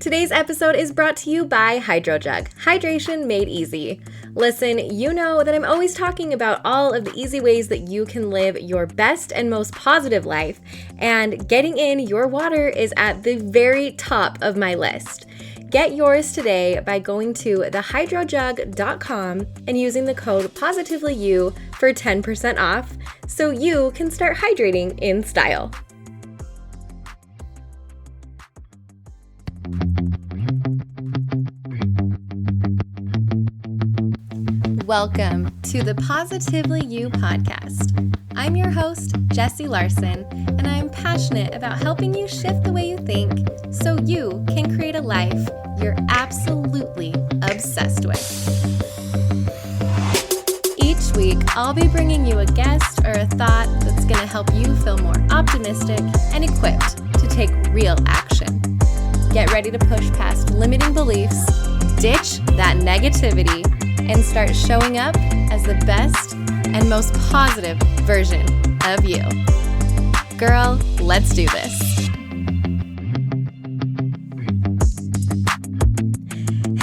Today's episode is brought to you by HydroJug, hydration made easy. Listen, you know that I'm always talking about all of the easy ways that you can live your best and most positive life, and getting in your water is at the very top of my list. Get yours today by going to thehydrojug.com and using the code POSITIVELYYOU for 10% off so you can start hydrating in style. Welcome to the Positively You podcast. I'm your host, Jessie Larson, and I'm passionate about helping you shift the way you think so you can create a life you're absolutely obsessed with. Each week, I'll be bringing you a guest or a thought that's going to help you feel more optimistic and equipped to take real action. Get ready to push past limiting beliefs, ditch that negativity, and start showing up as the best and most positive version of you. Girl, let's do this.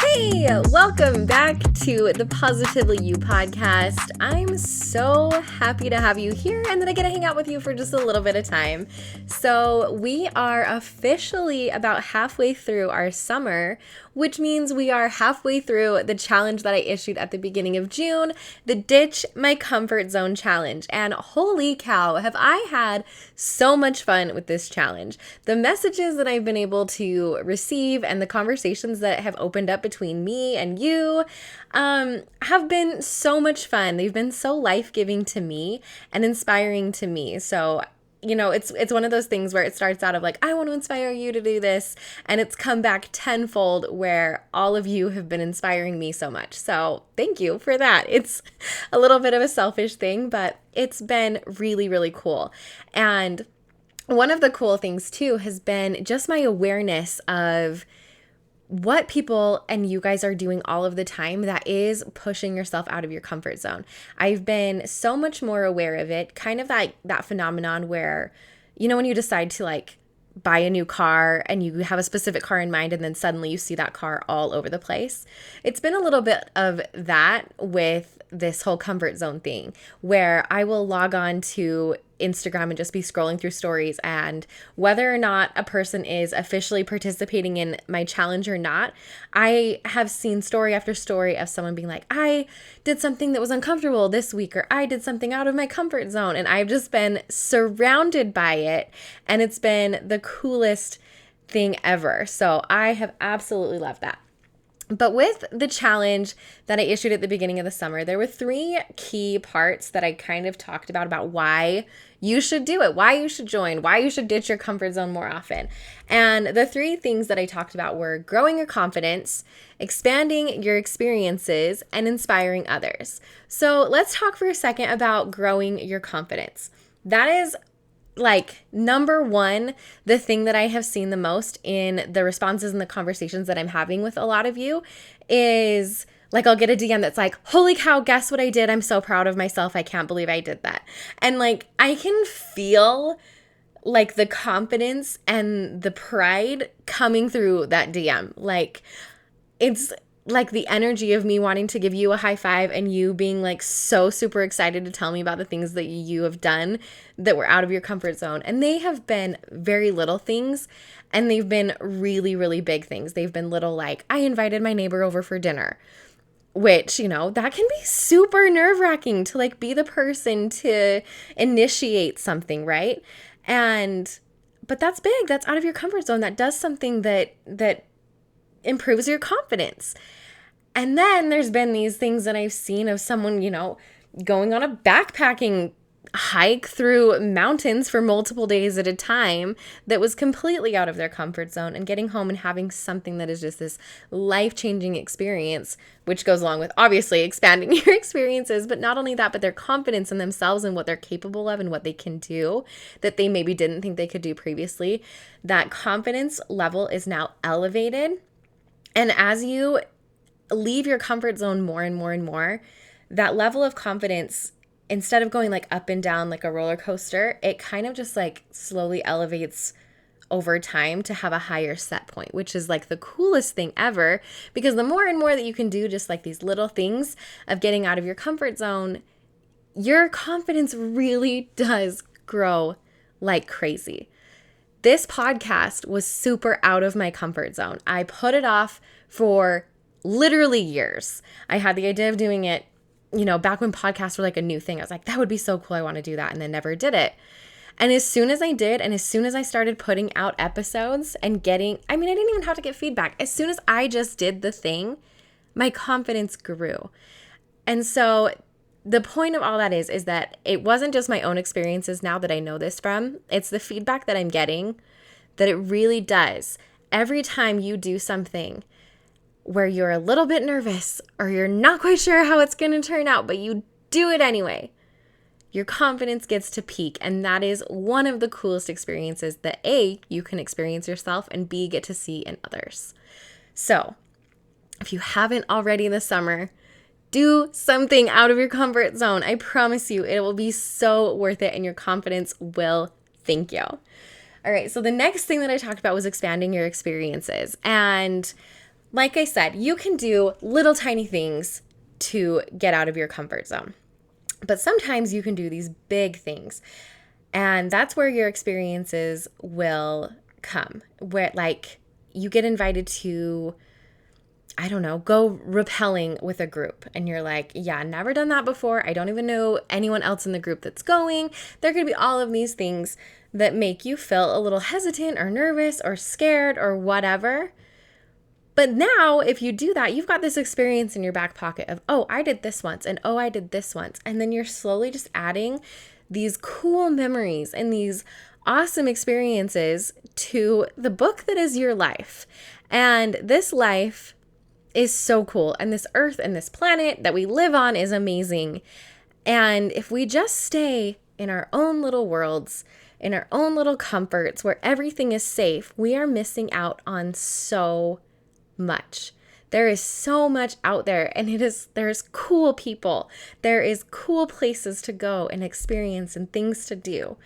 Hey, welcome back to the Positively You podcast. I'm so happy to have you here and that I get to hang out with you for just a little bit of time. So we are officially about halfway through our summer, which means we are halfway through the challenge that I issued at the beginning of June, the Ditch My Comfort Zone Challenge. And holy cow, have I had so much fun with this challenge. The messages that I've been able to receive and the conversations that have opened up between me and you have been so much fun. They've been so life-giving to me and inspiring to me. So you know, it's one of those things where it starts out of like, I want to inspire you to do this. And it's come back tenfold where all of you have been inspiring me so much. So thank you for that. It's a little bit of a selfish thing, but it's been really, really cool. And one of the cool things too has been just my awareness of what people and you guys are doing all of the time that is pushing yourself out of your comfort zone. I've been so much more aware of it, kind of that phenomenon where, you know, when you decide to like buy a new car and you have a specific car in mind and then suddenly you see that car all over the place. It's been a little bit of that with this whole comfort zone thing where I will log on to Instagram and just be scrolling through stories, and whether or not a person is officially participating in my challenge or not, I have seen story after story of someone being like, I did something that was uncomfortable this week, or I did something out of my comfort zone, and I've just been surrounded by it, and it's been the coolest thing ever. So I have absolutely loved that. But with the challenge that I issued at the beginning of the summer, there were 3 key parts that I kind of talked about why you should do it, why you should join, why you should ditch your comfort zone more often. And the 3 things that I talked about were growing your confidence, expanding your experiences, and inspiring others. So let's talk for a second about growing your confidence. That is like number 1, the thing that I have seen the most in the responses and the conversations that I'm having with a lot of you is like, I'll get a DM that's like, holy cow, guess what I did? I'm so proud of myself. I can't believe I did that. And like, I can feel like the confidence and the pride coming through that DM. Like, it's like the energy of me wanting to give you a high five and you being like so super excited to tell me about the things that you have done that were out of your comfort zone. And they have been very little things, and they've been really, really big things. They've been little like, I invited my neighbor over for dinner, which, you know, that can be super nerve-wracking to like be the person to initiate something, right? But that's big. That's out of your comfort zone. That does something that improves your confidence. And then there's been these things that I've seen of someone, you know, going on a backpacking hike through mountains for multiple days at a time that was completely out of their comfort zone, and getting home and having something that is just this life-changing experience, which goes along with obviously expanding your experiences, but not only that, but their confidence in themselves and what they're capable of and what they can do that they maybe didn't think they could do previously. That confidence level is now elevated. And as you leave your comfort zone more and more and more, that level of confidence, instead of going like up and down like a roller coaster, it kind of just like slowly elevates over time to have a higher set point, which is like the coolest thing ever, because the more and more that you can do just like these little things of getting out of your comfort zone, your confidence really does grow like crazy. This podcast was super out of my comfort zone. I put it off for literally years. I had the idea of doing it, back when podcasts were like a new thing. I was like, that would be so cool. I want to do that. And then never did it. And as soon as I did, and as soon as I started putting out episodes and I didn't even have to get feedback. As soon as I just did the thing, my confidence grew. And so the point of all that is that it wasn't just my own experiences now that I know this from. It's the feedback that I'm getting, that it really does. Every time you do something where you're a little bit nervous or you're not quite sure how it's going to turn out, but you do it anyway, your confidence gets to peak. And that is one of the coolest experiences that A, you can experience yourself, and B, get to see in others. So if you haven't already this summer, do something out of your comfort zone. I promise you, it will be so worth it and your confidence will thank you. All right, so the next thing that I talked about was expanding your experiences. And like I said, you can do little tiny things to get out of your comfort zone. But sometimes you can do these big things. And that's where your experiences will come. Where like you get invited to, I don't know, go rappelling with a group. And you're like, yeah, never done that before. I don't even know anyone else in the group that's going. There could be all of these things that make you feel a little hesitant or nervous or scared or whatever. But now if you do that, you've got this experience in your back pocket of, oh, I did this once, and oh, I did this once. And then you're slowly just adding these cool memories and these awesome experiences to the book that is your life. And this life is so cool. And this earth and this planet that we live on is amazing. And if we just stay in our own little worlds, in our own little comforts where everything is safe, we are missing out on so much. There is so much out there, and there's cool people. There is cool places to go and experience and things to do.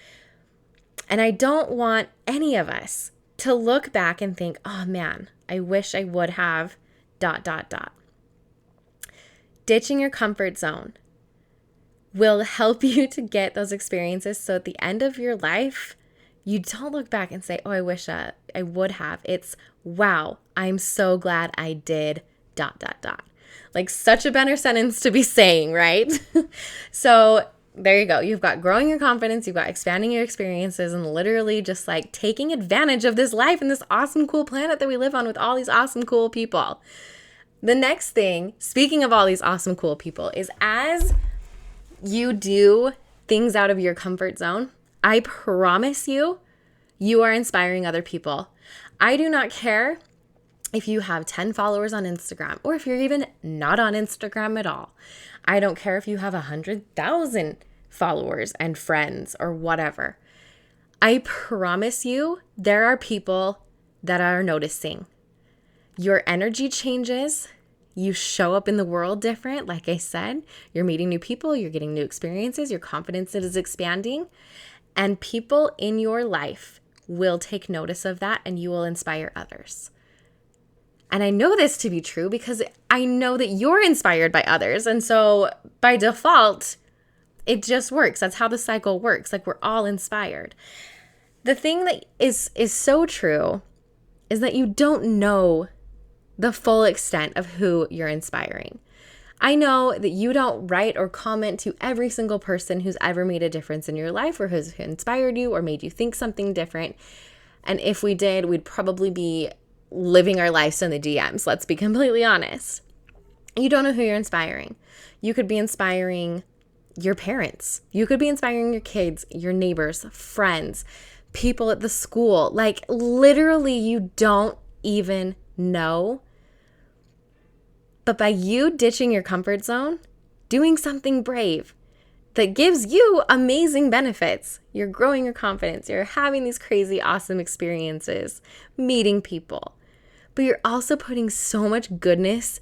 And I don't want any of us to look back and think, oh man, I wish I would have ... Ditching your comfort zone will help you to get those experiences. So at the end of your life, you don't look back and say, oh, I wish I would have. It's, wow, I'm so glad I did ... Like such a better sentence to be saying, right? So there you go. You've got growing your confidence, you've got expanding your experiences, and literally just like taking advantage of this life and this awesome, cool planet that we live on with all these awesome, cool people. The next thing, speaking of all these awesome, cool people, is as you do things out of your comfort zone, I promise you, you are inspiring other people. I do not care if you have 10 followers on Instagram or if you're even not on Instagram at all. I don't care if you have 100,000 followers and friends or whatever. I promise you, there are people that are noticing. Your energy changes. You show up in the world different. Like I said, you're meeting new people, you're getting new experiences, your confidence is expanding, and people in your life will take notice of that and you will inspire others. And I know this to be true because I know that you're inspired by others. And so by default, it just works. That's how the cycle works. Like we're all inspired. The thing that is so true is that you don't know the full extent of who you're inspiring. I know that you don't write or comment to every single person who's ever made a difference in your life or who's inspired you or made you think something different. And if we did, we'd probably be living our lives in the DMs. Let's be completely honest. You don't know who you're inspiring. You could be inspiring your parents. You could be inspiring your kids, your neighbors, friends, people at the school. Like literally, you don't even know. But by you ditching your comfort zone, doing something brave that gives you amazing benefits, you're growing your confidence, you're having these crazy, awesome experiences, meeting people, but you're also putting so much goodness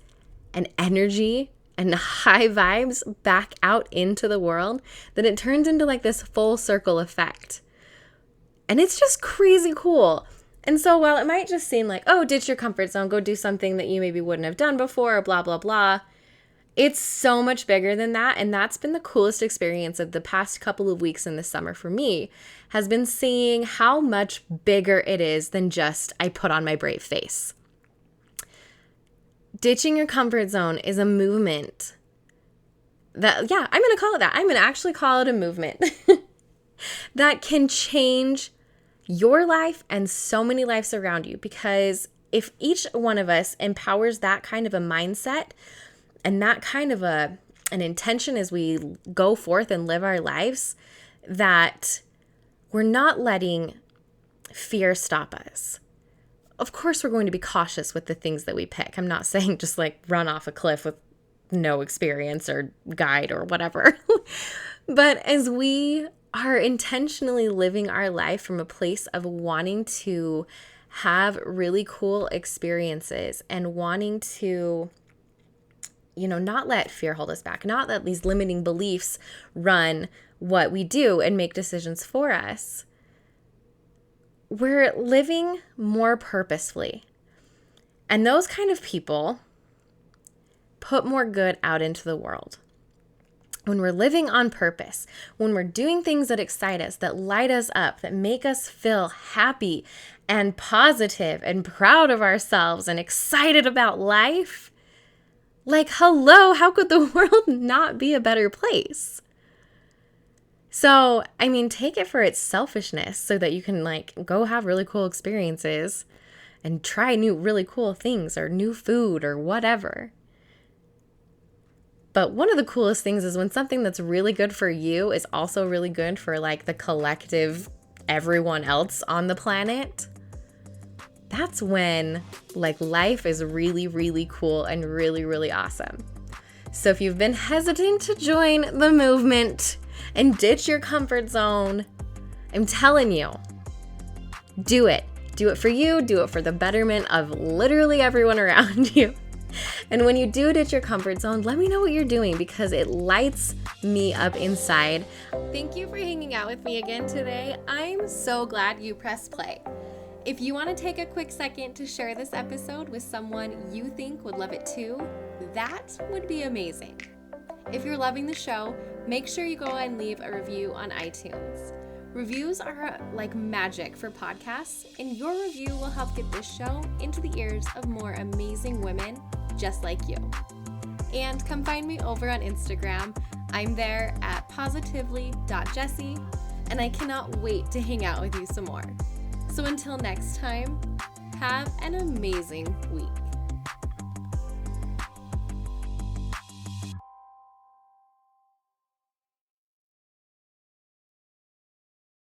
and energy and high vibes back out into the world that it turns into like this full circle effect. And it's just crazy cool. And so while it might just seem like, oh, ditch your comfort zone, go do something that you maybe wouldn't have done before, or blah, blah, blah, it's so much bigger than that. And that's been the coolest experience of the past couple of weeks in the summer for me, has been seeing how much bigger it is than just I put on my brave face. Ditching your comfort zone is a movement that, yeah, I'm going to call it that. I'm going to actually call it a movement that can change your life and so many lives around you. Because if each one of us empowers that kind of a mindset and that kind of an intention as we go forth and live our lives, that we're not letting fear stop us. Of course, we're going to be cautious with the things that we pick. I'm not saying just like run off a cliff with no experience or guide or whatever. But as we are intentionally living our life from a place of wanting to have really cool experiences and wanting to, not let fear hold us back, not let these limiting beliefs run what we do and make decisions for us, we're living more purposefully. And those kind of people put more good out into the world. When we're living on purpose, when we're doing things that excite us, that light us up, that make us feel happy and positive and proud of ourselves and excited about life, like, hello, how could the world not be a better place? So, take it for its selfishness so that you can go have really cool experiences and try new really cool things or new food or whatever. But one of the coolest things is when something that's really good for you is also really good for the collective everyone else on the planet. That's when life is really, really cool and really, really awesome. So if you've been hesitant to join the movement and ditch your comfort zone, I'm telling you, do it. Do it for you. Do it for the betterment of literally everyone around you. And when you do ditch your comfort zone, let me know what you're doing because it lights me up inside. Thank you for hanging out with me again today. I'm so glad you pressed play. If you want to take a quick second to share this episode with someone you think would love it too, that would be amazing. If you're loving the show, make sure you go and leave a review on iTunes. Reviews are like magic for podcasts, and your review will help get this show into the ears of more amazing women just like you. And come find me over on Instagram. I'm there at positively.jessie, and I cannot wait to hang out with you some more. So until next time, have an amazing week.